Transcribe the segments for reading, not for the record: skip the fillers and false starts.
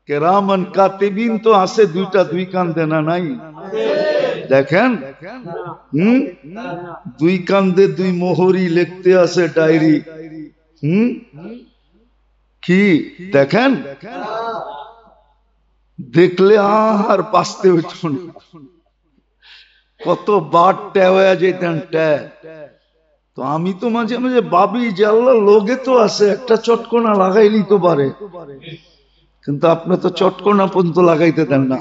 কেরামান কাতিবিন তো আছে দুইটা, দুই কান দেনা নাই দেখেন। হুম, দুই কান্দে দুই মোহরি লিখতে আছে ডায়েরি। হুম, কি দেখেন, দেখলে আর বাঁচতে হইত না, কত বার ট্যাওয়া যেতেন ট্যা। তো আমি তো মাঝে মাঝে ভাবি যে আল্লাহ লোকে তো আছে, একটা চটকনা লাগাইলি তো পারে, কিন্তু আপনি তো চটকনা পর্যন্ত লাগাইতে দেন না,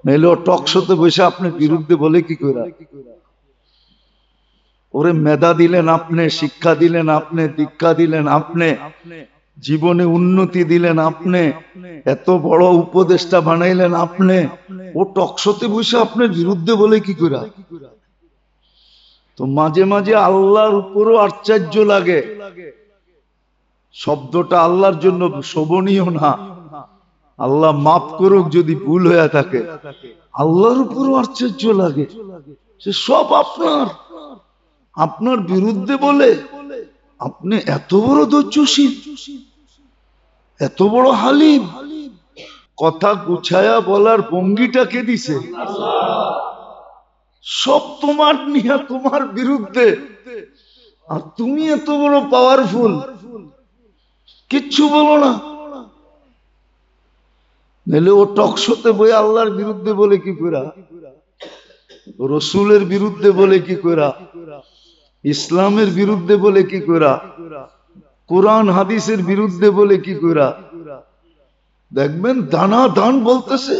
নাইলে টক শোতে বসে আপনার বিরুদ্ধে বলে কি করে। ওরে মেধা দিলেন আপনি, শিক্ষা দিলেন আপনি, দীক্ষা দিলেন আপনি, জীবনে উন্নতি দিলেন আপনি, এত বড় উপদেষ্টা বানাইলেন আপনি, ও টকশোতে বসে আপনার বিরুদ্ধে বলে কি করে। তো মাঝে মাঝে আল্লাহর উপরও আশ্চর্য লাগে, শব্দটা আল্লাহর জন্য শোভনীয় না, আল্লাহ মাফ করুক যদি ভুল হয়ে থাকে, আল্লাহর উপরও আশ্চর্য লাগে সে সব আপনার আপনার বিরুদ্ধে বলে। আপনি এত বড় ধৈর্যশীল, এত বড় হালিম, কথা গুছায়া বলার ভঙ্গিটা কে দিছে? সব তোমার নিয়ে তোমার বিরুদ্ধে, আর তুমি এত বড় পাওয়ারফুল, কিচ্ছু বলো না। নাহলে ও টকশোতে বই আল্লাহর বিরুদ্ধে বলে কি করা, রসুলের বিরুদ্ধে বলে কি করা, ইসলামের বিরুদ্ধে বলে কি করা, কোরআন হাদিসের বিরুদ্ধে বলে কি করা। দেখবেন দানা দান বলতেছে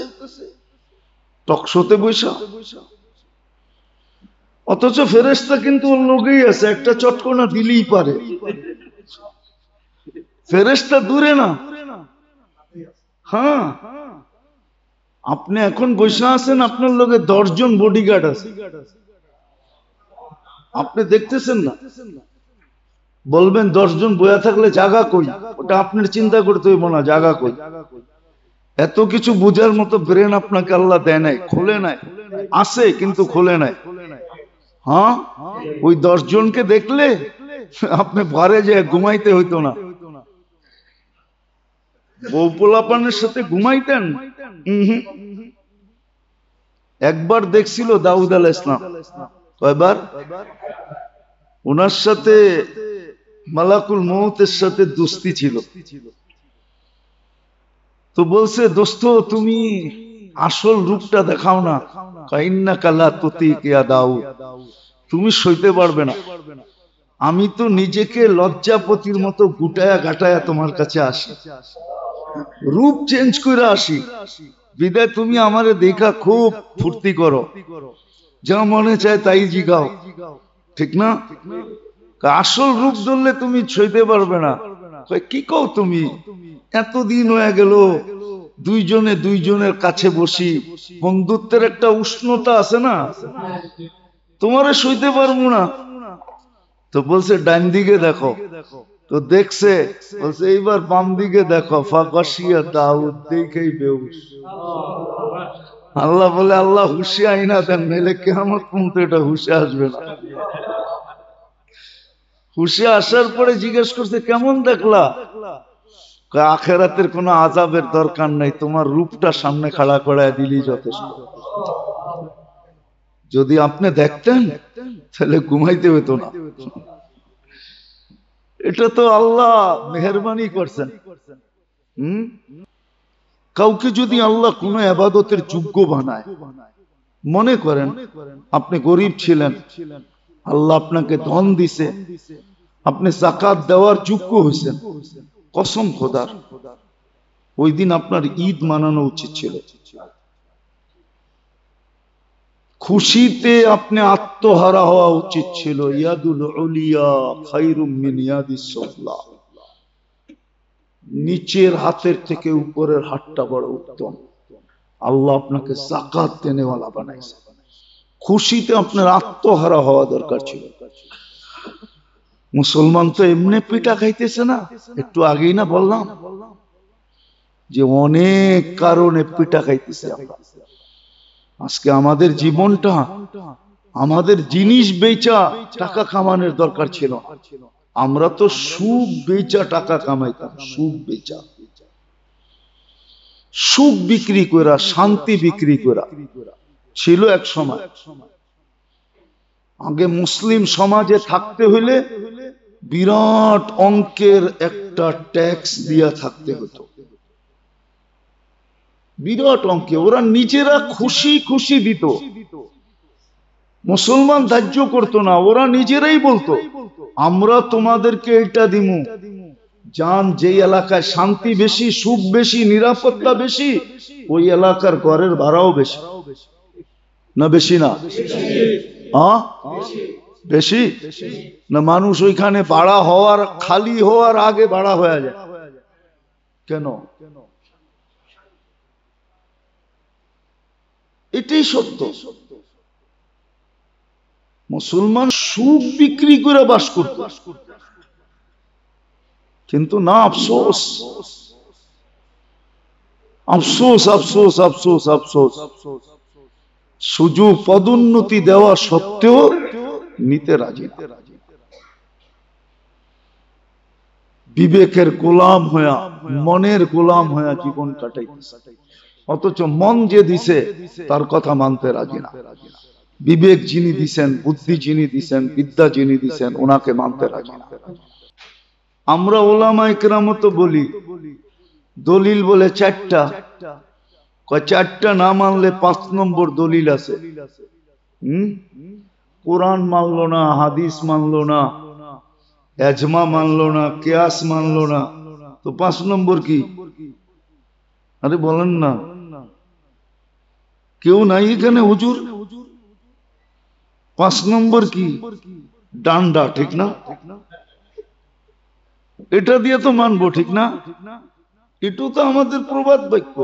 টকশোতে বৈশা, অথচ ফেরেশতা কিন্তু ওর লোকেই আছে, একটা চটকনা দিলেই পারে। ফেরেশতা দূরে না, হ্যাঁ, আপনি এখন বৈশা আছেন, আপনার লোকে 10 জন বডিগার্ড আছে, আপনি দেখতেছেন না। বলবেন 10 জন বয়া থাকলে জায়গা কই, ওটা আপনার চিন্তা করতে হইব না, জায়গা কই। এত কিছু বুঝার মতো ব্রেন আপনাকে আল্লাহ দেয় নাই, খোলে নাই, আছে কিন্তু খোলে নাই। হ্যাঁ, ওই 10 জনকে দেখলে আপনি ঘরে যে ঘুমাইতে হইতো না, বউ পোলাপানের সাথে ঘুমাইতেন। একবার দেখছিল দাউদ আলাইহিস সালাম, কয়বার? ওনার সাথে মালাকুল মউতের সাথে দোস্তি ছিল। তো বলছে, দোস্ত তুমি আসল রূপটা দেখাও না। ইন্নাকা লা তুতিকা ইয়া দাউদ, তুমি সইতে পারবে না, আমি তো নিজেকে লজ্জাপতির মতো গুটায়া গাটায়া তোমার কাছে আসি, রূপ চেঞ্জ করে আসি, বিদায় তুমি আমারে দেখা খুব ফুর্তি করো, যা মনে চায় তাই জিগাও, ঠিক না? আসল রূপ ধরলে তুমি সইতে পারবে না। কি কও তুমি, এতদিন হয়ে গেল দুইজনে দুইজনের কাছে বসি, বন্ধুত্বের একটা উষ্ণতা আছে না, তোমারে সইতে পারবো না। তো বলছে ডান দিকে দেখো, তো দেখছে, বলছে এইবার বাম দিকে দেখো, ফাঁকাশিয়া দাউদ দেখেই বেহুশ। আল্লাহ বলে, আল্লাহ হুশে আইনা দেন, নাইলে কিয়ামত পর্যন্ত এটা হুশে আসবে না। হুশে আসার পরে জিজ্ঞেস করছে কেমন দেখলা, আখেরাতের কোনো আযাবের দরকার নাই, তোমার রূপটা সামনে খাড়া করায় দিলি যথেষ্ট। যদি আপনি দেখতেন তাহলে ঘুমাইতে হতো না। এটা তো আল্লাহ মেহেরবানি করছেন। কাউকে যদি আল্লাহ কোনো ইবাদতের যোগ্য বানায়, মনে করেন আপনি গরিব ছিলেন, আল্লাহ আপনাকে ধন দিছে, আপনি যাকাত দেওয়ার যোগ্য হয়েছেন, কসম খোদার ওই দিন আপনার ঈদ মানানো উচিত ছিল। খুশিতে আপনি আত্মহারা হওয়া উচিত ছিল। ইয়াদুল উলিয়া খায়রুম মিন ইয়াদিস সুফলা, নিচের হাতের থেকে উপরের হাতটা বড় উত্তম। আল্লাহ আপনাকে যাকাত দেনেওয়ালা বানাইছে, খুশিতে আপনার আত্মহারা হওয়া দরকার ছিল। মুসলমান তো এমনি পিঠা খাইতেছে না, একটু আগেই না বললাম যে অনেক কারণে পিঠা খাইতেছে আমরা। আজকে আমাদের জীবনটা, আমাদের জিনিস বেচা টাকা কামানোর দরকার ছিল, আমরা তো সুখ বেচা টাকা কামাইতাম, সুখ বেচা। সুখ বিক্রি করা, শান্তি বিক্রি করা ছিল এক সময়। আগে মুসলিম সমাজে থাকতে হইলে বিরাট অঙ্কের একটা ট্যাক্স দিয়া থাকতে হতো, বিরাট অঙ্কে। ওরা নিজেরা খুশি খুশি দিত, মুসলমান ধার্য করতো না, ওরা নিজেরাই বলতো আমরা তোমাদেরকে এটা দিমু। যান যে এলাকায় শান্তি বেশি, সুখ বেশি, নিরাপত্তা বেশি, ওই এলাকার ঘরের ভাড়াও বেশি না? বেশি না? বেশি না? মানুষ ওইখানে ভাড়া হওয়ার, খালি হওয়ার আগে ভাড়া হয়ে যায় কেন? এটাই সত্য। মুসলমান সুখ বিক্রি করে বাস করত, কিন্তু না, আফসোস আফসোস আফসোস আফসোস আফসোস, সুযোগ পদোন্নতি দেওয়া সত্ত্বেও নিতে রাজি না। বিবেকের গোলাম হইয়া, মনের গোলাম হইয়া জীবন কাটাইতেছে, অথচ মন যে দিছে তার কথা মানতে রাজি না। বিবেক যিনি দিছেন, বুদ্ধি যিনি দিছেন, বিদ্যা যিনি দিছেন, ওনাকে মানতে রাজি না। আমরা ওলামায়ে কেরাম তো বলি দলিল বলে চারটা, চারটা না মানলে 5 নম্বর দলিল আছে। কোরআন মানলো না, হাদিস মানলো না, এজমা মানলো না, কিয়াস মানলো না, তো 5 নম্বর কি? আরে বলেন না, কেউ নাই এখানে হুজুর? 5 নম্বর কি? ডান্ডা, ঠিক না? এটা দিয়ে তো মানবো, ঠিক না? এটাও তো আমাদের প্রবাদ বাক্য।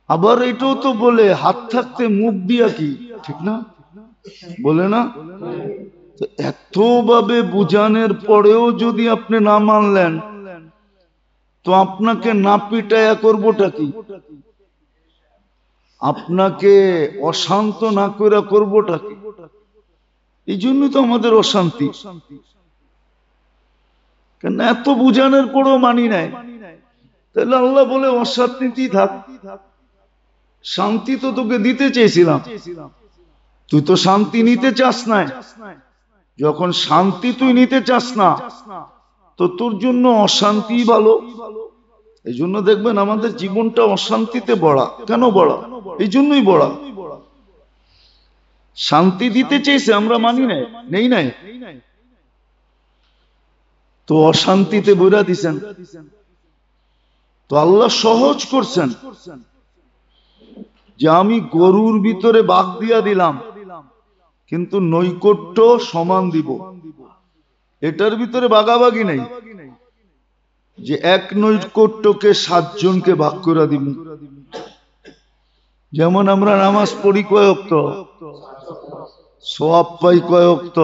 আবার এটাও তো বলে হাত থাকতে মুখ দিয়া কি, ঠিক না? বলে না? এতভাবে বুঝানোর পরেও যদি আপনি না মানলেন, তো আপনাকে না পিটায়া করবোটা কি? আপনাকে অশান্ত না করে করবোটা কি? এই জন্য তো আমাদের অশান্তি। কেন এত বুঝানোর পরেও মানি নাই? তাহলে আল্লাহ বলে অশান্তি থাক, শান্তি তো তোকে দিতে চেয়েছিলাম, তুই তো শান্তি নিতে চাস না। যখন শান্তি তুই নিতে চাস না, তো তোর জন্য অশান্তি ভালো। এই জন্য দেখবেন আমাদের জীবনটা অশান্তিতে ভরা। কেন ভরা? এই জন্যই ভরা। শান্তি দিতে চেয়েছে, আমরা মানি নাই, নেই নাই, তো অশান্তিতে ভরা দিছেন। তো আল্লাহ সহজ করছেন যে আমি গরুর ভিতরে বাঘ দিয়া দিলাম, কিন্তু নৈকট্য সমান দিব। এটার ভিতরে ভাগাভাগি নেই যে এক নৈকট্যকে 7 জনকে ভাগ করে দিব। যেমন আমরা নামাজ পড়ি কয় ওয়াক্ত, সওয়াব পাই কয় ওয়াক্ত?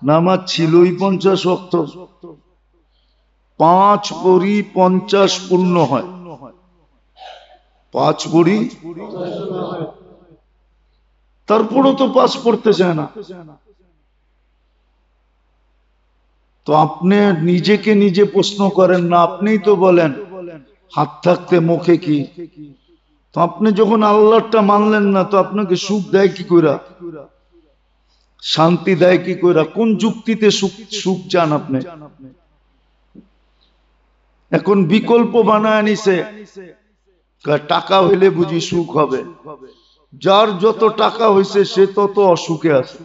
নামাজ ছিলই 50 ওয়াক্ত, 5 পড়ি 50 পূর্ণ হয়। 5 পড়ি, তারপরও তো 5 পড়তে চায় না। তো আপনি নিজেকে নিজে প্রশ্ন করেন না, আপনিই তো বলেন হাত থাকতে মুখে কি। তো আপনি যখন আল্লাহটা মানলেন না, তো আপনাকে সুখ দেয় কি কইরা, শান্তি দেয় কি কইরা? কোন যুক্তিতে সুখ চান আপনি? এখন বিকল্প বানায় নিছে, টাকা হইলে বুঝি সুখ হবে। যার যত টাকা হইছে সে তত অসুখে আছে।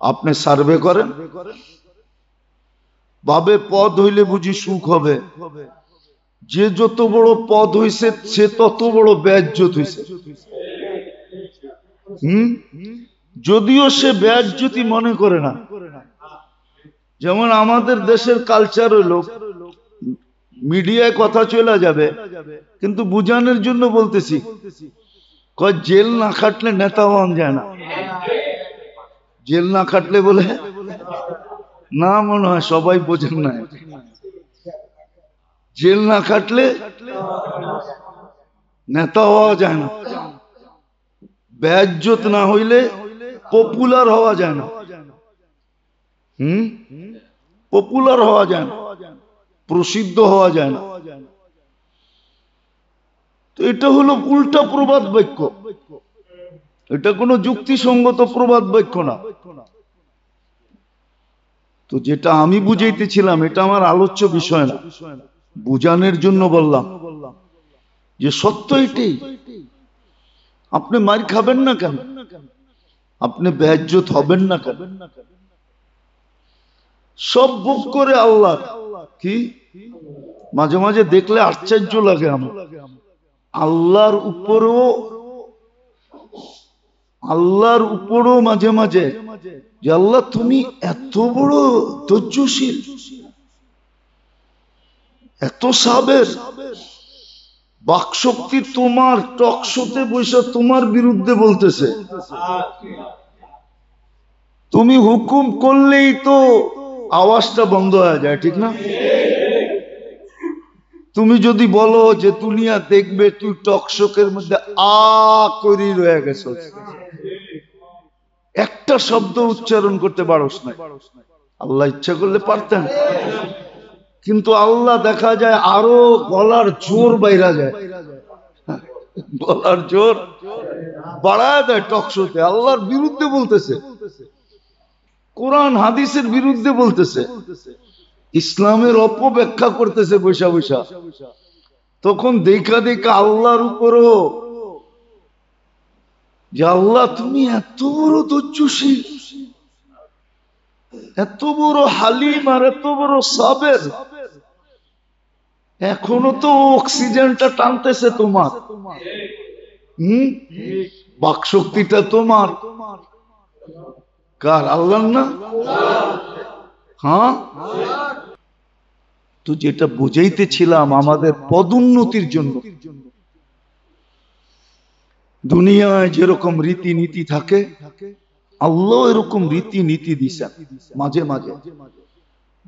আপনি সার্ভে করেন, ভাবে পদ হইলে বুঝি সুখ হবে। যে যত বড় পদ হইছে সে তত বড় বেইজ্জত হইছে। যদিও সে বেইজ্জতি মনে করে না। যেমন আমাদের দেশের কালচার হইল, মিডিয়ায় কথা চলে যাবে, কিন্তু বুঝানোর জন্য বলতেছি, জেল না খাটলে নেতা হওয়া যায় না। জেল না খাটলে বলে না, মনে হয় সবাই বোঝেন না। জেল না খাটলে নেতা হওয়া যায় না, বেইজ্জত না হইলে পপুলার হওয়া যায় না। পপুলার হওয়া যায় না। প্রসিদ্ধ হওয়া যায় না। তো এটা হলো উল্টা প্রবাদ বাক্য, এটা কোনো যুক্তিসঙ্গত প্রবাদ বাক্য না। তো যেটা আমি বুঝাইতেছিলাম এটা আমার আলোচ্য বিষয় না, বুঝানোর জন্য বললাম যে সত্য এটাই। আপনি মার খাবেন না কেন? আপনি বেইজ্জত হবেন না কেন? সব ভোগ করে আল্লাহ। কি মাঝে মাঝে দেখলে আশ্চর্য লাগে আমার, আল্লাহর উপরও মাঝে মাঝে যে আল্লাহ তুমি এত বড় ধৈর্যশীল, এত সাবের, বাকশক্তি তোমার, টকশোতে বসে তোমার বিরুদ্ধে বলতেছে। তুমি হুকুম করলেই তো আওয়াজটা বন্ধ হয়ে যায়, ঠিক না? তুমি যদি বলো যে দুনিয়া দেখবে, তুই টকশোকের মধ্যে করি রয়ে গেছ, একটা শব্দ উচ্চারণ করতে পারোস না। আল্লাহ ইচ্ছা করলে পারতেন, কিন্তু আল্লাহ দেখা যায় আরো গলার জোর বাইরা যায়, গলার জোর বাড়ায় দেয় টকশোতে। আল্লাহর বিরুদ্ধে বলতেছে, কোরআন হাদিসের বিরুদ্ধে বলতেছে, ইসলামের অপব্যাখ্যা করতেছে বৈশা বৈশা। তখন দেখা দেখা আল্লাহর উপরও যে আল্লাহ তুমি এত বড় ধৈর্যশীল, এত বড় হালিম, আর এত বড় সাবের, এখনো তো অক্সিজেনটা টানতেছে তোমার। বাকশক্তিটা তোমার, কার? আল্লাহ না? হ্যাঁ। তো যেটা বুঝাইতেছিলাম, আমাদের পদোন্নতির জন্য দুনিয়ায় যেরকম রীতিনীতি থাকে, আল্লাহ এরকম রীতিনীতি দিছেন মাঝে মাঝে,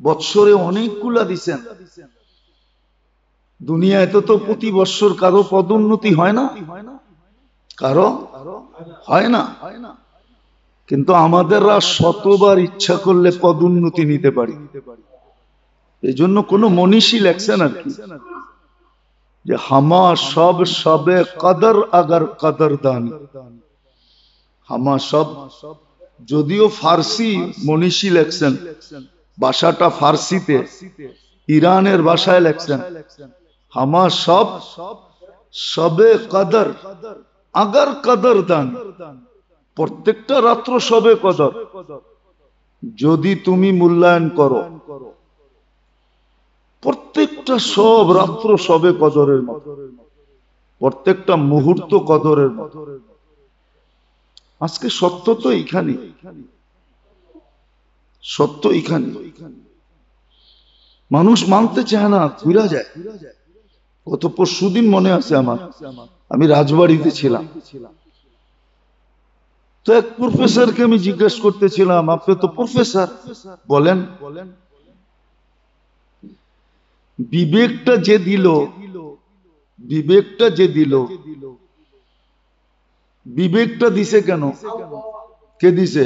বৎসরে অনেকগুলা দিছেন। দুনিয়ায় তো প্রতি বৎসর কারো পদোন্নতি হয় না, কারো হয় না, কিন্তু আমাদেররা শতবার ইচ্ছা করলে পদোন্নতি নিতে পারি। এই জন্য কোন মনীষী লেখছেন আর কি, যে হামা সব সবে কদর আগর কদর দানি, হামা সব, যদিও ফার্সি মনীষী লেখছেন, ভাষাটা ফার্সিতে, ইরানের ভাষায় লেখছেন, হামা সব সবে কদর আগর কদর দান, প্রত্যেকটা রাত্র সবে কদর যদি তুমি মূল্যায়ন করো, প্রত্যেকটা সব রাত্র সবে কদরের মত, প্রত্যেকটা মুহূর্ত কদরের মত। আজকে সত্য তো এইখানে, সত্য এইখানে, মানুষ মানতে চায় না, ঘুরা যায়। গত পরশুদিন মনে আছে আমার, আমি রাজবাড়িতে ছিলাম, তো এক প্রফেসরকে আমি জিজ্ঞেস করতেছিলাম, আপনি তো প্রফেসর, বলেন বিবেকটা যে দিল, বিবেকটা যে দিল, বিবেকটা দিছে কেন? কে দিছে?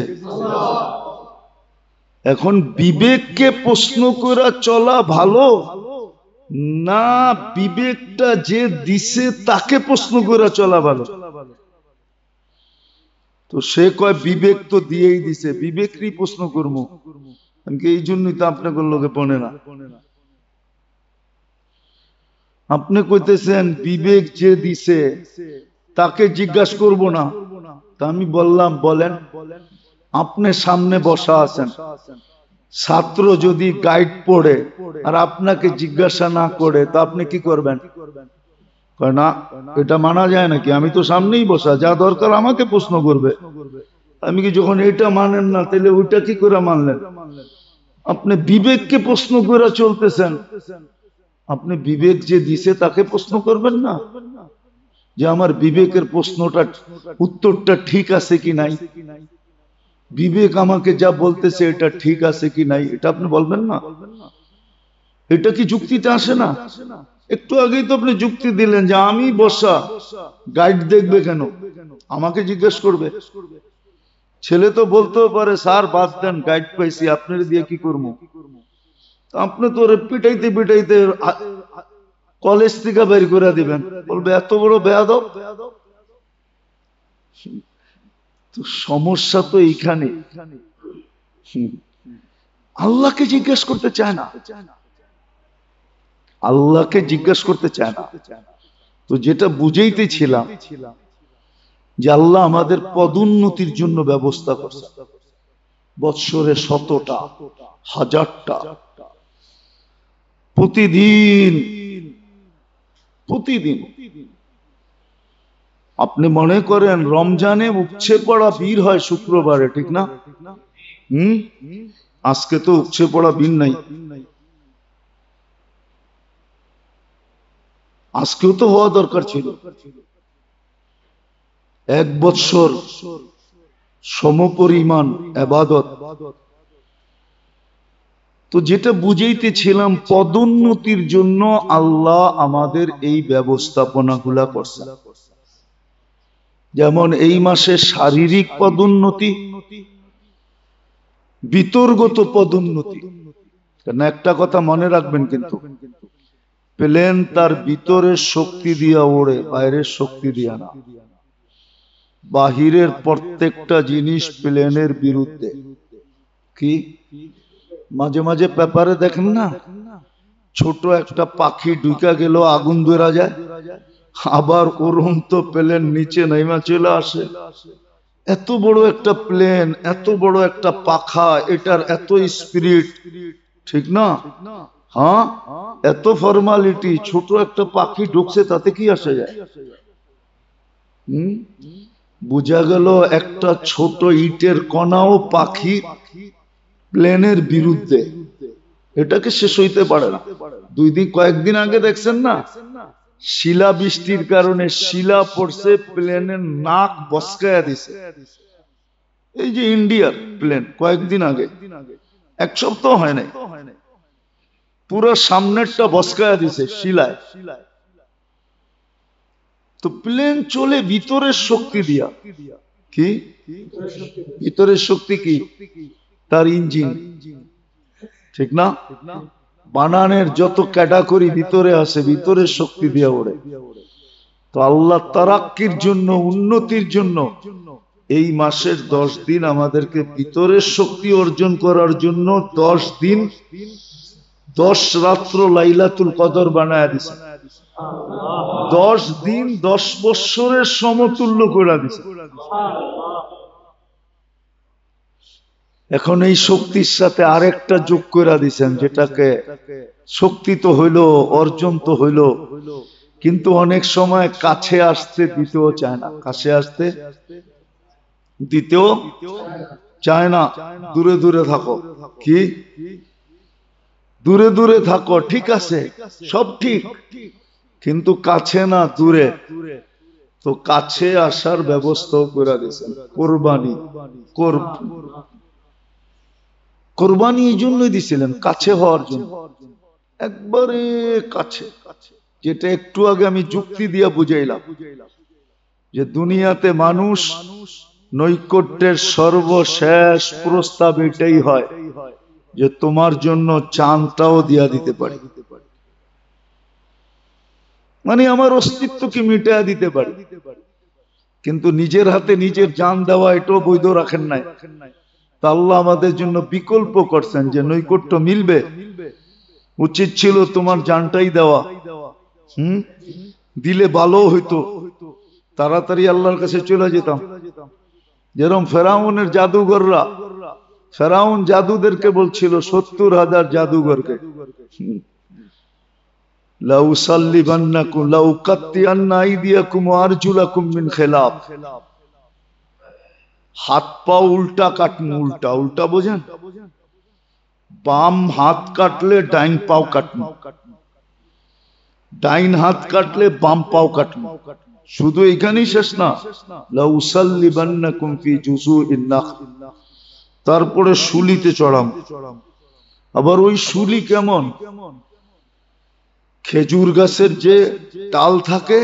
এখন বিবেককে প্রশ্ন করে চলা ভালো না বিবেকটা যে দিছে তাকে প্রশ্ন করে চলা ভালো? তো সে কয় বিবেক তো দিয়েই দিছে, বিবেকরই প্রশ্ন করবো। এই জন্যই তো আপনাকে লোকে পড়ে না। আপনি কইতেছেন বিবেক যে দিছে তাকে জিজ্ঞাসা করব না, তা আমি বললাম বলেন, আপনি সামনে বসা আছেন, ছাত্র যদি গাইড পড়ে আর আপনাকে জিজ্ঞাসা না করে তা আপনি কি করবেন? না, এটা মানা যায় নাকি? আমি তো সামনেই বসা, যা দরকার আমাকে প্রশ্ন করবে। আমি কি যখন এটা মানেন না, তাহলে ওইটা কি করে মানলেন? আপনি বিবেককে প্রশ্ন করে চলতেছেন, আপনি বিবেক যে দিছে তাকে প্রশ্ন করবেন না যে আমার বিবেকের প্রশ্নটা, উত্তরটা ঠিক আছে কি নাই, বিবেক আমাকে যা বলতেছে এটা ঠিক আছে কি নাই, এটা আপনি বলবেন না? এটা কি যুক্তিতে আসে না? একটু আগেই তো আপনি যুক্তি দিলেন যে আমি বসা, গাইড দেখবে কেন, আমাকে জিজ্ঞেস করবে। ছেলে তো বলতেও পারে স্যার বাদ দেন, গাইড পাইছি, আপনার দিয়ে কি করবো? আপনি তো ওরে পিটাইতে পিটাইতে কলেজ থেকে বের করে দিবেন, বলবে এত বড় বেয়াদব। তো সমস্যা তো এইখানে, আল্লাহকে জিজ্ঞেস করতে চায় না, আল্লাহকে জিজ্ঞেস করতে চায় না। তো যেটা বুঝাইতেছিলাম যে আল্লাহ আমাদের পদোন্নতির জন্য ব্যবস্থা করছে, বৎসরে 100টা 1000টা, প্রতিদিন প্রতিদিন। আপনি মনে করেন রমজানে উপচে পড়া বীর হয় শুক্রবারে, ঠিক না? আজকে তো উপচে পড়া বীর নাই, আজকেও তো হওয়া দরকার ছিল। 1 বৎসর সমপরিমাণ ইবাদত। তো যেটা বুঝাইতেছিলাম, পদোন্নতির জন্য আল্লাহ আমাদের এই ব্যবস্থাপনাগুলা করছে। যেমন এই মাসে শারীরিক পদোন্নতি, বিতর্গত পদোন্নতি। কারণ একটা কথা মনে রাখবেন, কিন্তু প্লেন তার ভিতরের শক্তি দিয়া ওড়ে, বাইরের শক্তি দিয়া না। বাহিরের প্রত্যেকটা জিনিস প্লেনের বিরুদ্ধে। কি মাঝে মাঝে পেপারে দেখেন না, ছোট একটা পাখি ঢুকা গেল আগুন ধরা যায়, আবার উড়ন্ত প্লেন নিচে নাইমা চলে আসে। এত বড় একটা প্লেন, এত বড় একটা পাখা, এটার এত স্পিরিট, ঠিক না? হ্যাঁ, এত ফর্মালিটি, ছোট একটা পাখি ঢুকছে, তাতে কি আসে যায়? বুঝা গেল একটা ছোট ইটের কণাও পাখি প্লেনের বিরুদ্ধে, এটাকে শেষ হইতে পারে না। কয়েকদিন আগে দেখছেন না, শিলা বৃষ্টির কারণে শিলা পড়ছে, প্লেনের নাক বসকায়া দিছে। এই যে ইন্ডিয়ার প্লেন, কয়েকদিন আগে, 1 সপ্তাহ হয় নাই, পুরো সামনেরটা বসকায়া দিছে শিলায়। তো প্লেন চলে ভিতরের শক্তি দিয়া। কি ভিতরের শক্তি? কি তার ইঞ্জিন, ঠিক না? বানানের যত ক্যাটাগরি ভিতরে আছে, ভিতরের শক্তি দিয়া ওড়ে। তো আল্লাহ তারাক্কির জন্য, উন্নতির জন্য এই মাসের 10 দিন আমাদেরকে ভিতরের শক্তি অর্জন করার জন্য 10 দিন 10 রাত্র লাইলাতুল কদর বানায় দিছে। 10 দিন 10 বৎসরের সমতুল্য করে দিছে। এখন এই শক্তির সাথে আরেকটা যোগ করে দিছেন, যেটাকে শক্তি তো হইল, অর্জন তো হইল, কিন্তু অনেক সময় কাছে আসতে দিতেও চায় না, কাছে আসতে দিতেও চায় না। দূরে দূরে থাকো। কি দূরে দূরে থাকো, ঠিক আছে, সব ঠিক, কিন্তু কাছে না, দূরে। তো কাছে আসার ব্যবস্থাও করে দিয়েছেন। কোরবানি এই জন্যই দিছিলেন, কাছে হওয়ার জন্য, একবারে কাছে। যেটা একটু আগে আমি যুক্তি দিয়ে বুঝাইলাম, যে দুনিয়াতে মানুষ নৈকট্যের সর্বশেষ প্রস্তাব এটাই হয় যে তোমার জন্য চাঁদটাও দিয়া দিতে পারি, মানে আমার অস্তিত্বকে মিটাইয়া দিতে পারি। কিন্তু নিজের হাতে নিজের জান দেওয়া এটাও বৈধ রাখেন নাই। তা আল্লাহ আমাদের জন্য বিকল্প করছেন, যে নৈকট্য মিলবে, উচিত ছিল তোমার জানটাই দেওয়া। দিলে ভালো হইতো, তাড়াতাড়ি আল্লাহর কাছে চলে যেতাম। যেরকম ফেরাউনের জাদুঘররা, ফেরাউন জাদুদেরকে বলছিল 70,000 জাদুঘরকে, লাউসাল্লিবান্নাকুম লাউকাত্তিআন্না আইদিয়াকুম ওয়া আরজুলাকুম মিন খিলাফ। হাত পা উল্টা কাটমু। উল্টা উল্টা বোঝেন? বাম হাত কাটলে ডাইন পাও কাটমু, ডাইন হাত কাটলে বাম পাও কাটমু। শুধু এখানেই শেষ না, লাউসাল্লিবান্নাকুম ফি জুযুইন নাখল, তারপরে শুলিতে চড়াম। আবার ওই শুলি কেমন? খেজুর গাছের যে ডাল থাকে,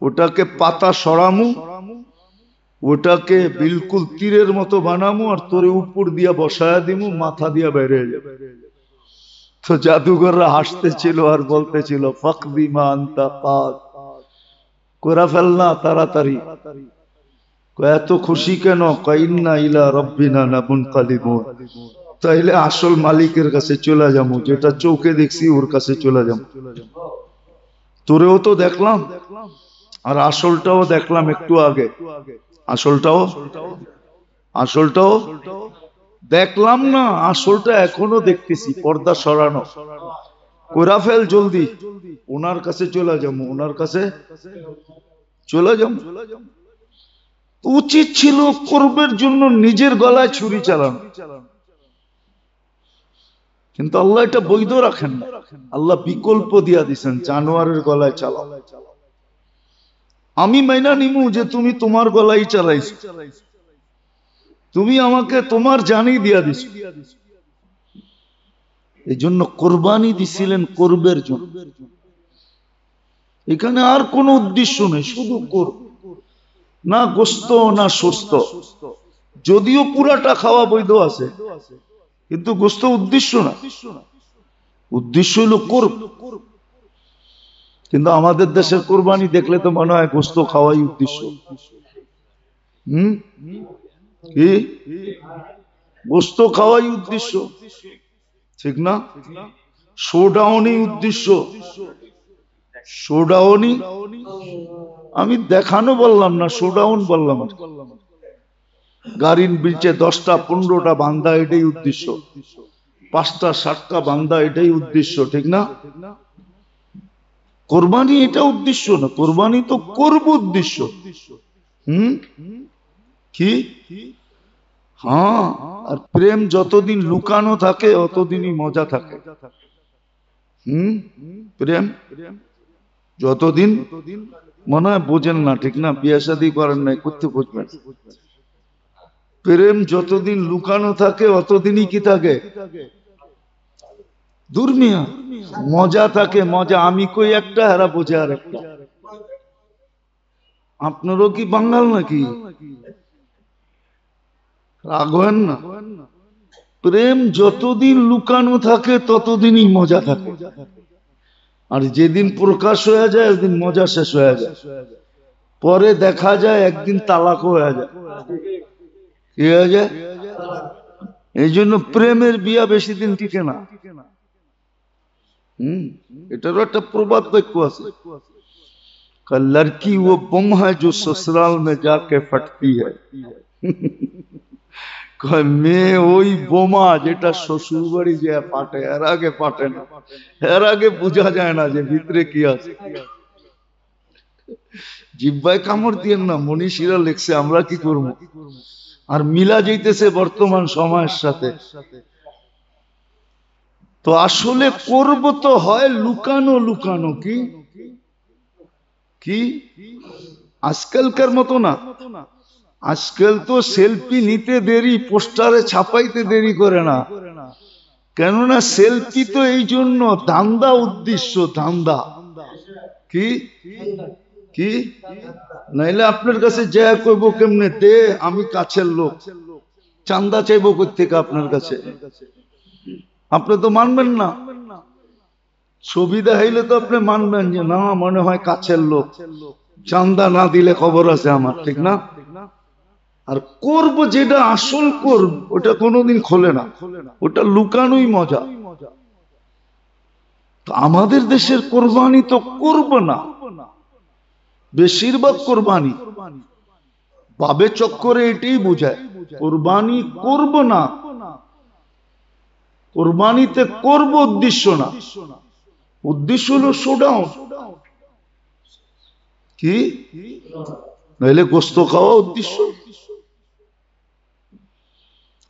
ওটাকে পাতা সরামু, ওটাকে বিলকুল তীরের মতো বানামু, আর তোরে উপর দিয়া বসায়া দিমু, মাথা দিয়া বেরিয়ে যাবে। তো জাদুঘররা হাসতেছিল আর বলতেছিল ফাকদি মা আনতা কাদ, করে ফেল না তাড়াতাড়ি। এত খুশি কেন? ইন্না ইলা রাব্বিনা লামুনকালিবুন, তাইলে আসল মালিকের কাছে চলে যাবো, যেটা চোখে দেখছি ওর কাছে চলে যাবো। তোরেও তো দেখলাম আর আসলটাও দেখলাম একটু আগে, আসলটাও আসলটাও দেখলাম না, আসলটা এখনো দেখতেছি, পর্দা সরানো। কইরা ফেল জলদি, ওনার কাছে চলে যাবো, ওনার কাছে চলে যাবো। উচিত ছিল করবের জন্য নিজের গলায় ছুরি চালানো, কিন্তু আল্লাহ এটা বৈধ রাখেন না। আল্লাহ বিকল্প দিয়া দিচ্ছেন, জানোয়ারের গলায় চালাও। আমি মাইনা নিমু যে তুমি তোমার গলায় চালাইছো, তুমি আমাকে তোমার জানি দিয়া দিছ। এই জন্য কোরবানি দিছিলেন করবের জন্য, এখানে আর কোনো উদ্দেশ্য নেই, শুধু করব, না গোস্ত না সুস্থ। যদিও পুরাটা খাওয়া বৈধ আছে, কিন্তু গোস্ত উদ্দেশ্য না, উদ্দেশ্য হলো করব। কিন্তু আমাদের দেশের কোরবানি দেখলে তো মনে হয় গোস্ত খাওয়াই উদ্দেশ্য। কি গোস্ত খাওয়াই উদ্দেশ্য, ঠিক না? শোডাউনই উদ্দেশ্য, শোডাউনই। আমি দেখানো বললাম না, শোডাউন বললাম। গাড়ির বিচে 10টা 15টা বান্দা, এটাই উদ্দেশ্য। 5টা 7টা বান্দা, এটাই উদ্দেশ্য, ঠিক না? কোরবানি এটা উদ্দেশ্য না, কোরবানি তো করব উদ্দেশ্য। কি? হ্যাঁ, আর প্রেম যতদিন লুকানো থাকে অতদিনই মজা থাকে। প্রেম যতদিন, মনে হয় বোঝেন না, ঠিক না? বিয়ে শাদী করেন নাই, করতে বুঝবেন। প্রেম যতদিন লুকানো থাকে অতদিনই কি থাকে? দুর্মিয়া মজা থাকে, মজা। আমি কই একটা, হারা বোঝে আর একটা। আপনারও কি বাঙাল নাকি? রাগ হয়েন না। প্রেম যতদিন লুকানো থাকে ততদিনই মজা থাকে, আর যেদিন প্রকাশ হয়ে যায় ওদিন মজা শেষ হয়ে যায়। পরে দেখা যায় একদিন তালাক হয়ে যায়। কি হয়ে যায়? এই জন্য প্রেমের বিয়া বেশি দিন টিকে না। এটারও একটা প্রবাদ বাক্য আছে, লড়কি ও বম হয় जो ससुराल में जाके फटती है। মেয়ে ওই বোমা যেটা শ্বশুর বাড়ি যে ফাটে, এর আগে ফাটে না। এর আগে বোঝা যায় না যে ভিতরে কি আছে। জিব্বায় কামড় দিয়েন না, মনীষীরা লেখছে, আমরা কি করবো? আর মিলা যাইতেছে বর্তমান সময়ের সাথে। তো আসলে করব তো হয় লুকানো লুকানো। কি কি আজকালকার মতো না। আজকাল তো সেলফি নিতে দেরি, পোস্টারে ছাপাইতে দেরি করে না। কেননা সেলফি তো এই জন্য ধান্দা, উদ্দেশ্য ধান্দা। কি কি নাইলে আপনার কাছে যা কইব কেমনে, দে আমি কাছের লোক, চান্দা চাইবো কই থেকে আপনার কাছে? আপনি তো মানবেন না। ছবি দেখাইলে তো আপনি মানবেন যে না, মনে হয় কাছের লোক, চান্দা না দিলে খবর আছে আমার, ঠিক না? আর করব যেটা আসল করব, ওটা কোনোদিন খোলে না, ওটা লুকানোই মজা। তো আমাদের দেশের কোরবানি তো করব না, বেশিরভাগ কোরবানি বাবে চক্করে এটাই বোঝায়, কোরবানি করব না। কোরবানিতে করব উদ্দেশ্য না, উদ্দেশ্য হলো শোডাউন। কি নাইলে গোস্ত খাওয়া উদ্দেশ্য।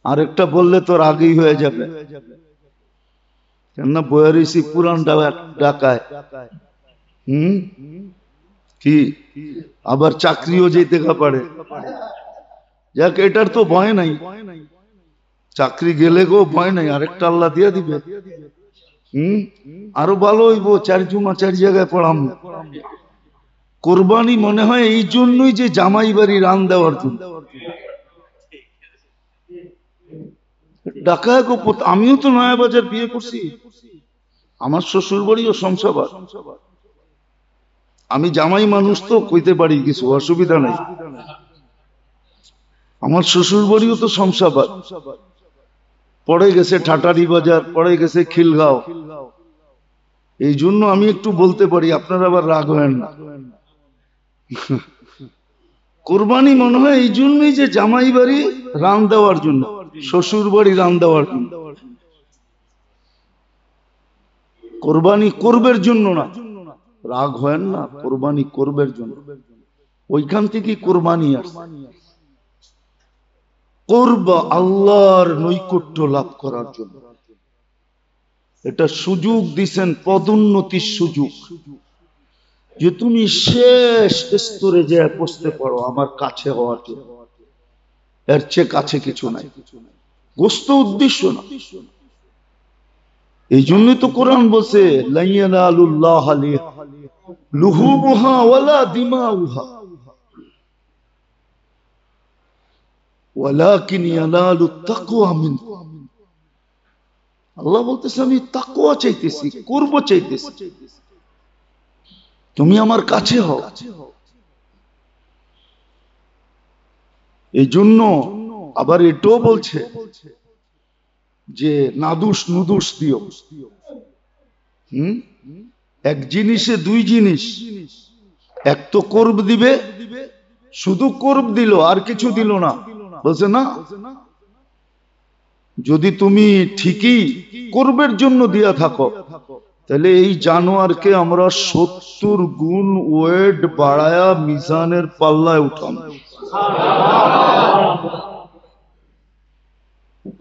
আরেকটা বললে তোর আগেই হয়ে যাবে, কেননা বয়ারিসি পুরান ডাকায়। কি আবার চাকরিও যেতে পারে। যাক, এটার তো ভয় নাই, চাকরি গেলে গো ভয় নাই, আরেকটা আল্লাহ দিয়ে দিবে। আরো ভালো হইব, 4 জুমা 4 জায়গায় পড়াম। কোরবানি মনে হয় এই জন্যই যে জামাই বাড়ি রান দেওয়ার জন্য। ডাকায় গো, আমিও তো নয়া বাজার বিয়ে করছি, আমার শ্বশুর বাড়িও শমশাবাদ। আমি জামাই মানুষ তো কইতে পারি, কিছু অসুবিধা নেই। আমার শ্বশুর বাড়িও তো শমশাবাদ, পড়ে গেছে ঠাটারি বাজার, পড়ে গেছে খিলগাঁও। এই জন্য আমি একটু বলতে পারি, আপনারা আবার রাগ হবেন না। কোরবানি মনে হয় এই জন্যই যে জামাই বাড়ি রান দেওয়ার জন্য, শ্বশুর বাড়ি রান দেওয়ার জন্য। কোরবানি করবের জন্য না, রাগ হয় না, কোরবানি করবের জন্য। ওইখান থেকে কোরবানি আসে, করব আল্লাহর নৈকট্য লাভ করার জন্য। এটা সুযোগ দিছেন, পদোন্নতির সুযোগ, যে তুমি শেষ স্তরে যে পৌঁছতে পারো আমার কাছে হওয়ার জন্য। এর চেয়ে কাছে কিছু নাই, গোস্ত উদ্দেশ্য না। এই জন্যই তো কোরআন বলছে লা ইয়ানালুল্লাহ লুহুমুহা ওয়ালা দিমাউহা ওয়ালাকিন ইয়ানালুত তাকওয়া মিনকুম। আল্লাহ বলতেছে আমি তাকওয়া চাইতেছি, করব চাইতেছি, তুমি আমার কাছে হও। এই জন্য আবার এটাও বলছে যে নাদুস নুদুস দিও। এক জিনিসে দুই জিনিস, এক তো করব দিবে, শুধু করব দিল আর কিছু দিল না, বলছে না, যদি তুমি ঠিকই করবের জন্য দিয়া থাকো, তাহলে এই জানোয়ারকে আমরা 70 গুণ ওয়েট বাড়ায়া মিজানের পাল্লায় উঠাম।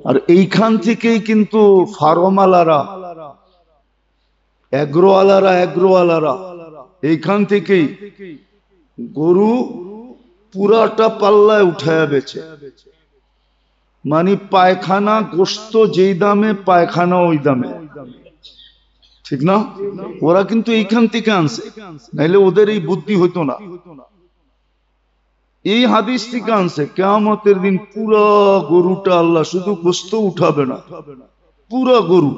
আর এইখান থেকেই কিন্তু ফার্মালারা, এগ্রোওয়ালারা এইখান থেকেই গরু পুরাটা পাল্লায় উঠায়া বেচে। মানে পায়খানা গোস্ত যেই দামে, পায়খানা ওই দামে, ঠিক না? ওরা কিন্তু এইখান থেকে আনছে, নাইলে ওদের এই বুদ্ধি হইতো না। এই হাদিস থেকে আনছে, কিয়ামতের দিন পুরা গরুটা আল্লাহ শুধু গোস্ত উঠাবে না, পুরা গরু,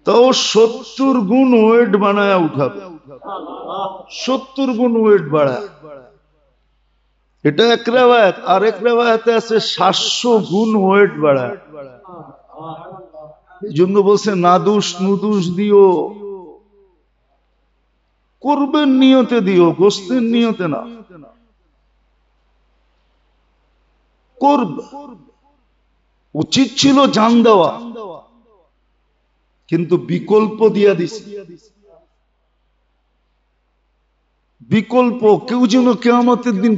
তাও 70 গুণ ওয়েট বানায়া উঠাবে, 70 গুণ ওয়েট বাড়ায়। এটা এক রিওয়ায়াত, আর এক রিওয়ায়াতে আছে 700 গুণ ওয়েট বাড়ায়। এই জন্য বলছে নাদুস নুদুস দিও, করবেন নিয়তে দিও, গোস্তের নিয়তে না। করব উচিত ছিল জান দেওয়া, কিন্তু বিকল্প দিয়া দিছে। বিকল্প কেউ যেন কিয়ামতের দিন,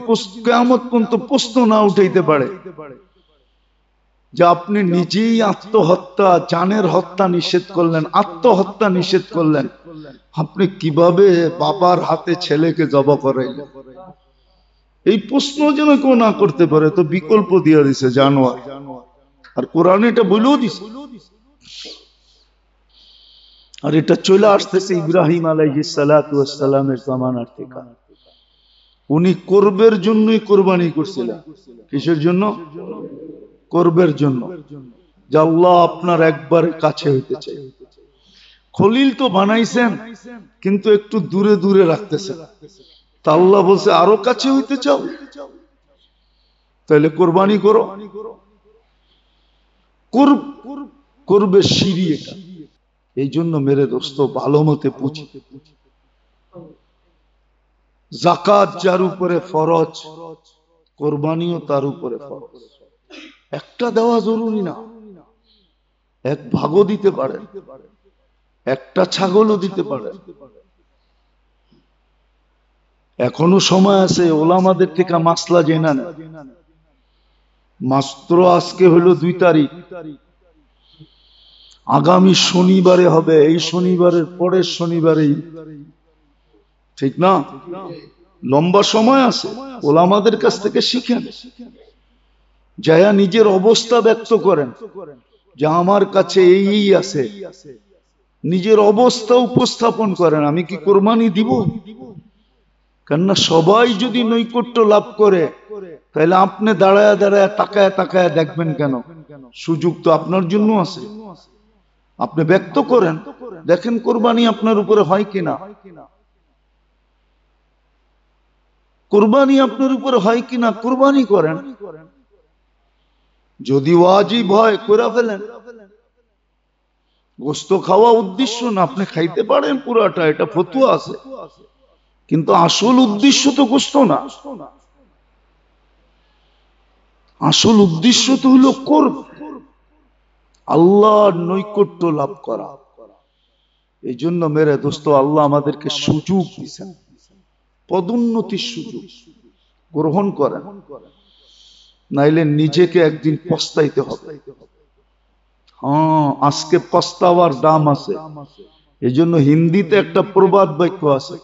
কিয়ামত পর্যন্ত প্রশ্ন না উঠাইতে পারে যে আপনি নিজেই আত্মহত্যা, জানের হত্যা নিষেধ করলেন, আত্মহত্যা নিষেধ করলেন, আপনি কিভাবে বাবার হাতে ছেলেকে জবাই করাইলেন। এই প্রশ্ন যেন কেউ না করতে পারে, তো বিকল্প দিয়ে দিছে জানোয়ার। আর কোরআনে এটা বলেও দিছে। আর এটা চলে আসতেছে ইব্রাহিম আলাইহিস সালাতু ওয়াস সালামের জামানার থেকে। উনি করবের জন্যই কোরবানি করছিলেন। কিসের জন্য? করবের জন্য, যে আল্লাহ আপনার একবারে কাছে হইতে চাই। খলিল তো বানাইছেন, কিন্তু একটু দূরে দূরে রাখতেছেন। তা আল্লাহ বলছে আরো কাছে হইতে চাও, তাহলে কোরবানি করো। করবে সিঁড়ি এটা। এই জন্য মেরে দোস্ত ভালো মতে বুঝি, যাকাত যার উপরে ফরজ, কোরবানিও তার উপরে ফরজ। একটা দেওয়া জরুরি না, এক ভাগও দিতে পারে, একটা ছাগলও দিতে পারে। এখনো সময় আছে, ওলামাদের থেকে মাসলা জেনে নেন। মাত্র আজকে হলো 2 তারিখ, আগামী শনিবারে হবে, এই শনিবারের পরের শনিবারেই, ঠিক না? লম্বা সময় আছে, ওলামাদের কাছ থেকে শিখেন, যায়া নিজের অবস্থা ব্যক্ত করেন যে আমার কাছে এই আছে, নিজের অবস্থা উপস্থাপন করেন, আমি কি কোরবানি দিব? কেননা সবাই যদি নৈকট্য লাভ করে, তাহলে আপনি দাঁড়ায় দাঁড়ায় তাকায় তাকায় দেখবেন কেন? সুযোগ তো আপনার জন্য আছে। আপনি ব্যক্ত করেন, দেখেন কোরবানি আপনার উপরে হয় কিনা, কোরবানি আপনার উপরে হয় কিনা, কোরবানি করেন। যদি ওয়াজিব হয় করে ফেলেন। গোশত খাওয়া উদ্দেশ্য না, আপনি খাইতে পারেন পুরাটা, এটা ফতোয়া আছে, কিন্তু আসল উদ্দেশ্য তো গোশত না। আসল উদ্দেশ্য তো হলো আল্লাহর নৈকট্য লাভ করা। এই জন্য মেরে দোস্ত, আল্লাহ আমাদেরকে সুযোগ দিয়েছেন, পদোন্নতির সুযোগ গ্রহণ করেন, নাইলে নিজেকে একদিন পস্তাইতে হবে। হ্যাঁ, আজকে পস্তাওয়ার দাম আছে। এই জন্য হিন্দিতে একটা প্রবাদ বাক্য আছে,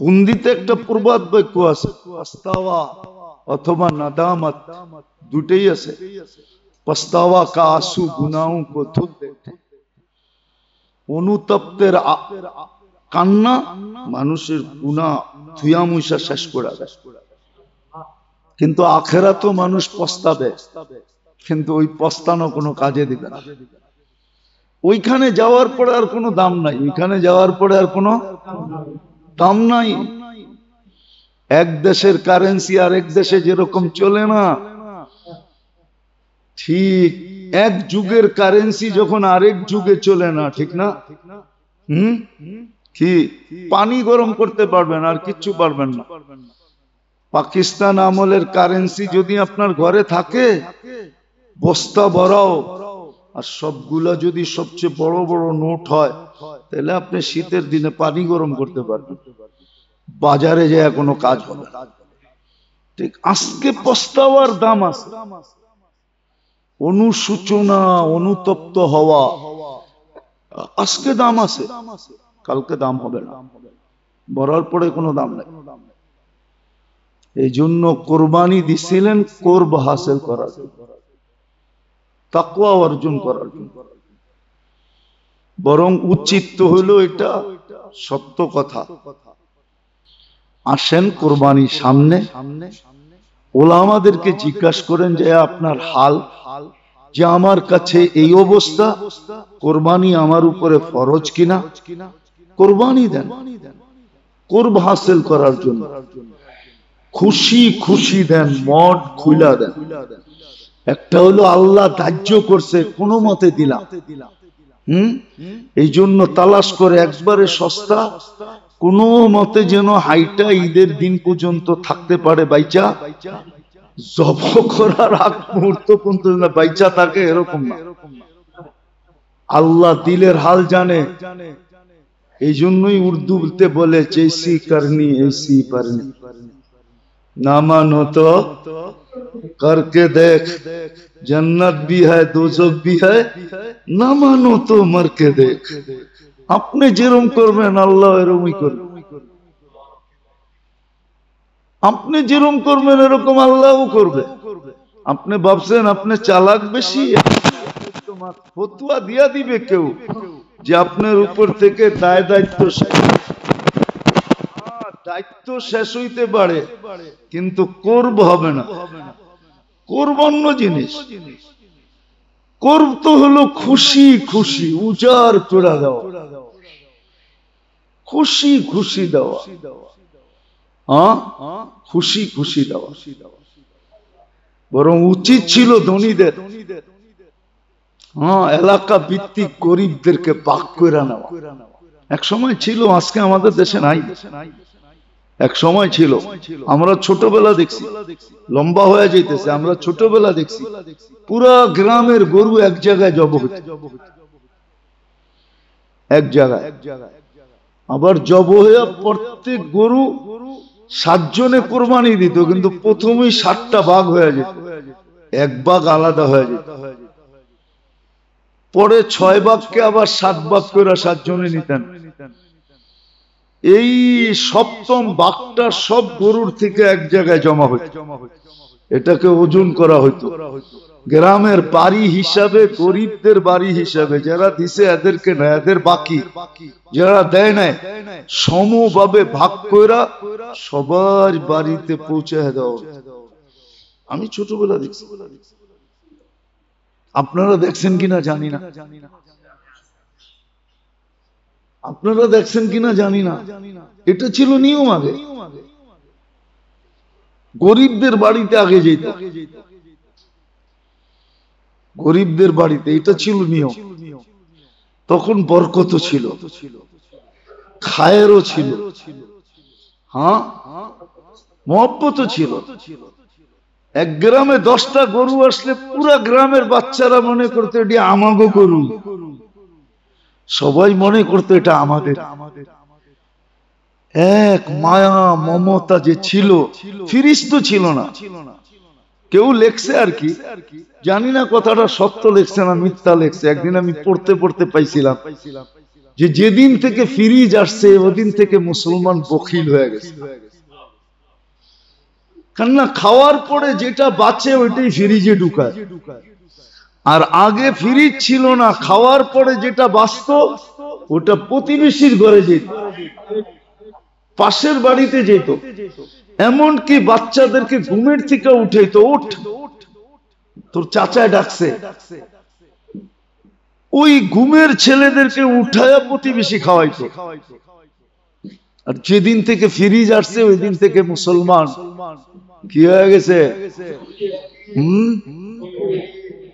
পুন্দিতে একটা প্রবাদ বাক্য আছে, পস্তাওয়া অথবা নাদামত, দুটেই আছে। পস্তাওয়া কা আসু গুনাহোं को धुल देते, অনুতপ্তের কান্না মানুষের গুনাহ ধুয়া মুছা শেষ করে দেয়। কিন্তু আখিরাতেও মানুষ পস্তাবে, কিন্তু ওই পস্তানো কোনো কাজে দিবে না। ওইখানে যাওয়ার পরে আর কোনো দাম নাই, ওইখানে যাওয়ার পরে আর কোনো দাম নাই। এক দেশের কারেন্সি আর এক দেশে যেরকম চলে না, ঠিক এক যুগের কারেন্সি যখন আরেক যুগে চলে না, ঠিক না? কি পানি গরম করতে পারবেন আর কিচ্ছু পারবেন না। পাকিস্তান আমলের কারেন্সি যদি আপনার ঘরে থাকে, বস্তা ভরাও, আর সবগুলা যদি সবচেয়ে বড় বড় নোট হয়, তাহলে আপনি শীতের দিনে পানি গরম করতে পারবেন, বাজারে যায় কোনো কাজ হবে না। ঠিক আজকে পস্তাওয়ার দাম আছে। অনুশোচনা, অনুতপ্ত হওয়া আজকে দাম আছে, কালকে দাম হবে না, বলার পরে কোনো দাম নেই। এই জন্য কোরবানি দিছিলেন কোরব হাসিল করার জন্য, তাকওয়া অর্জন করার জন্য। বরং উচিত তো হলো এটা সত্য কথা। আসেন কোরবানির সামনে, ওলামাদেরকে জিজ্ঞাসা করেন যে আপনার হাল, যে আমার কাছে এই অবস্থা, কোরবানি আমার উপরে ফরজ কিনা, কোরবানি দেন কোরব হাসিল করার জন্য। খুশি খুশি দেন, মন খুলা দেন। একটা হলো আল্লাহ ধার্য করছে কোনো মতে দিলাম, এই জন্য তালাশ করে একবারে সস্তা, কোনো মতে যেন হাইটা ঈদের দিন পর্যন্ত থাকতে পারে বাইচা, জব করার আগ মুহূর্ত পর্যন্ত বাইচা থাকে, এরকম না। আল্লাহ দিলের হাল জানে, এই জন্যই উর্দুতে বলে জেসি করনি এসি পারনি, না মানো তো करके देख, जन्नत भी है दोजख भी है, ना मानो तो मर के देख। আপনি যেরকম করবেন আল্লাহ এরকমই করবে, আপনি যেরকম করবেন এরকম আল্লাহও করবে। আপনি ভাবছেন আপনি চালাক বেশি, ফতোয়া দিয়া দিবে কেউ যে আপনার উপর থেকে দায়িত্ব শেষ হইতে পারে, কিন্তু করব হবে না। করব অন্য জিনিস, করব তো হলো খুশি খুশি উজাড় করে দেওয়া, খুশি খুশি দেওয়া, খুশি খুশি দেওয়া। বরং উচিত ছিল ধনীদের এলাকা ভিত্তিক গরিবদেরকে ভাগ করে নেওয়া। এক সময় ছিল, আজকে আমাদের দেশে নাই। এক সময় ছিল, আমরা ছোটবেলা দেখছি, লম্বা হয়ে যাইতেছে, আমরা ছোটবেলা দেখছি পুরা গ্রামের গরু এক জায়গায় জব হইত, এক জায়গায়। আবার জব হয়ে প্রত্যেক গরু 7 জনে কোরবানি দিত, কিন্তু প্রথমেই 7টা ভাগ হয়ে যেত, এক ভাগ আলাদা হয়ে যেত। পরে 6 ভাগকে আবার 7 ভাগ করে 7 জনে নিতেন। এই সপ্তম ভাগটা সব গরুর থেকে এক জায়গায় জমা হইত, এটাকে ওজন করা হইতো। গ্রামের বাড়ি হিসাবে, গরিবদের বাড়ি হিসাবে, যারা দিছে এদেরকে না, এদের বাকি, যারা দেয় নাই সমভাবে ভাগ কইরা সবার বাড়িতে পৌঁছে দাও। আমি ছোটবেলা দেখছি, আপনারা দেখছেন কিনা জানি না, আপনারা দেখছেন কিনা জানি না, এটা ছিল নিয়ম আগে। গরিবদের বাড়িতে আগে যেত, গরিবদের বাড়িতে এটা ছিল নিয়ম। তখন বরকত ছিল, খায়েরও ছিল, হ্যাঁ মহব্বতও ছিল। এক গ্রামে 10টা গরু আসলে পুরা গ্রামের বাচ্চারা মনে করতো এটি আমাগো গরু, সবাই মনে করতো এটা আমাদের। এক মায়া মমতা যে ছিল, ফিরিস্ত ছিল না। কেউ লেখছে আর কি, জানি না কথাটা সত্য লেখছে না মিথ্যা লেখছে। একদিন আমি পড়তে পড়তে পাইছিলাম যে যেদিন থেকে ফিরিজ আসছে ওদিন থেকে মুসলমান বখিল হয়ে গেছে। কেননা খাওয়ার পরে যেটা বাঁচে ওইটাই ফ্রিজে ঢুকায়, আর আগে ফ্রিজ ছিল না, খাওয়ার পরে যেটা বাঁচত ওটা প্রতিবেশীর ঘরে যেত, পাশের বাড়িতে যেত, এমনকি বাচ্চাদেরকে ঘুমের থেকে উঠাইতো, ওঠ তোর চাচায় ডাকছে, ওই ঘুমের ছেলেদেরকে উঠায়া প্রতিবেশী খাওয়াইতো। আর যেদিন থেকে ফ্রিজ আসছে ওই দিন থেকে মুসলমান কি হয়ে গেছে,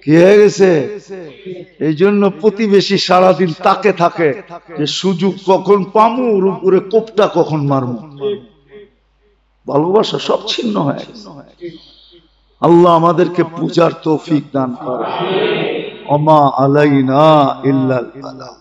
কি হয়ে গেছে। এই জন্য প্রতিবেশী সারাদিন তাকে থাকে যে সুযোগ কখন পামু, ওর উপরে কোপটা কখন মারমু। ভালোবাসা সব ছিন্ন হয়ে গেছে। আল্লাহ আমাদেরকে পূজার তৌফিক দান করে। ওমা আলাইনা ইল্লাল বালাগ।